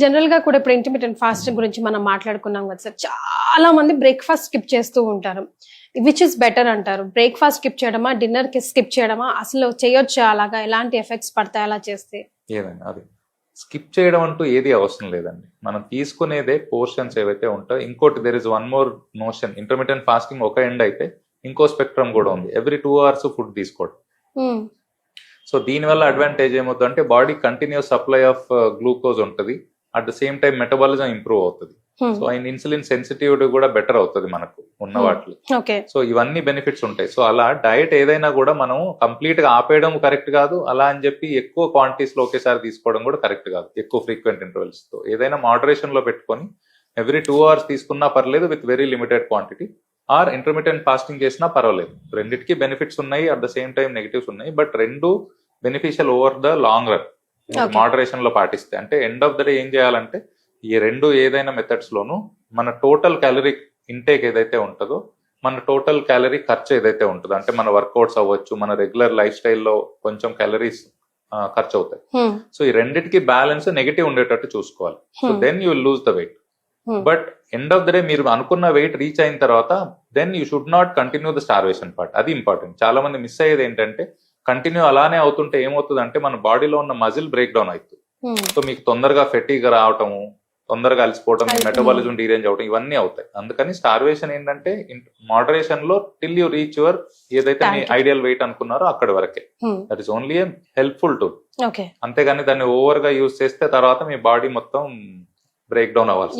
General గా కూడా ఇప్పుడు ఇంటర్మీడియట్ ఫాస్టింగ్ గురించి మనం మాట్లాడుకున్నాం కదా సార్. చాలా మంది బ్రేక్ఫాస్ట్ స్కిప్ చేస్తూ ఉంటారు. విచ్ ఇస్ బెటర్ అంటారు? బ్రేక్ఫాస్ట్ స్కిప్ చేయడమా, డిన్నర్ కి స్కిప్ చేయడమా? అసలు చేయొచ్చా అలాగా? ఎలాంటి ఎఫెక్ట్స్ పడతాయి అలా చేస్తే? ఏదండి అది స్కిప్ చేయడం అంటూ ఏది అవసరం లేదండి. మనం తీసుకునేదే పోర్షన్స్ ఏవైతే ఉంటాయో. ఇంకోటి there is one more notion. Intermediate fasting ఒక ఎండ్ అయితే ఇంకో స్పెక్ట్రమ్ కూడా ఉంది. ఎవ్రీ 2 hours ఫుడ్ తీసుకోవడం. సో దీనివల్ల అడ్వాంటేజ్ ఏమవుతుందంటే body continuous supply of glucose ఉంటుంది. At the same time metabolism improve అవుతుంది. సో అండ్ ఇన్సులిన్ సెన్సిటివిటీ కూడా బెటర్ అవుతుంది మనకు ఉన్న వాటిలో. సో ఇవన్నీ బెనిఫిట్స్ ఉంటాయి. సో అలా డయట్ ఏదైనా కూడా మనం కంప్లీట్ గా ఆపేయడం కరెక్ట్ కాదు. అలా అని చెప్పి ఎక్కువ క్వాంటిటీస్ లో ఒకేసారి తీసుకోవడం కూడా కరెక్ట్ కాదు. ఎక్కువ ఫ్రీక్వెంట్ ఇంటర్వెల్స్ తో ఏదైనా మోడరేషన్ లో పెట్టుకొని ఎవ్రీ 2 hours తీసుకున్నా పర్లేదు, with very limited quantity. Are intermediate fasting చేసినా పర్వాలేదు. రెండిటికి బెనిఫిట్స్ ఉన్నాయి, at the same time negatives ఉన్నాయి. బట్ రెండు beneficial over the long run moderation లో పాటిస్తే. అంటే ఎండ్ ఆఫ్ ద డే ఏం చేయాలంటే ఈ రెండు ఏదైనా మెథడ్స్ లోను మన టోటల్ క్యాలరీ ఇంటేక్ ఏదైతే ఉంటుందో, మన టోటల్ క్యాలరీ ఖర్చు ఏదైతే ఉంటుందో, అంటే మన వర్కౌట్స్ అవ్వచ్చు, మన రెగ్యులర్ లైఫ్ స్టైల్లో కొంచెం క్యాలరీస్ ఖర్చు అవుతాయి. సో ఈ రెండిటికి బ్యాలెన్స్ నెగిటివ్ ఉండేటట్టు చూసుకోవాలి. So then you will lose the weight. But end of the day మీరు అనుకున్న వెయిట్ రీచ్ అయిన తర్వాత then you should not continue the starvation part. అది ఇంపార్టెంట్. చాలా మంది మిస్ అయ్యేది ఏంటంటే కంటిన్యూ అలానే అవుతుంటే ఏమవుతుంది అంటే మన బాడీలో ఉన్న మజిల్ బ్రేక్ డౌన్ అవుతుంది. సో మీకు తొందరగా ఫెటీగా రావటము, తొందరగా అలసిపోవటం, మెటబాలిజం డీరేంజ్ అవటం, ఇవన్నీ అవుతాయి. అందుకని స్టార్వేషన్ ఏంటంటే మోడరేషన్ లో టిల్ యూ రీచ్ యువర్ ఏదైతే మీ ఐడియల్ వెయిట్ అనుకున్నారో అక్కడి వరకే. That is only A helpful tool. అంతేగాని దాన్ని ఓవర్ గా యూజ్ చేస్తే తర్వాత మీ బాడీ మొత్తం బ్రేక్ డౌన్ అవ్వాలి.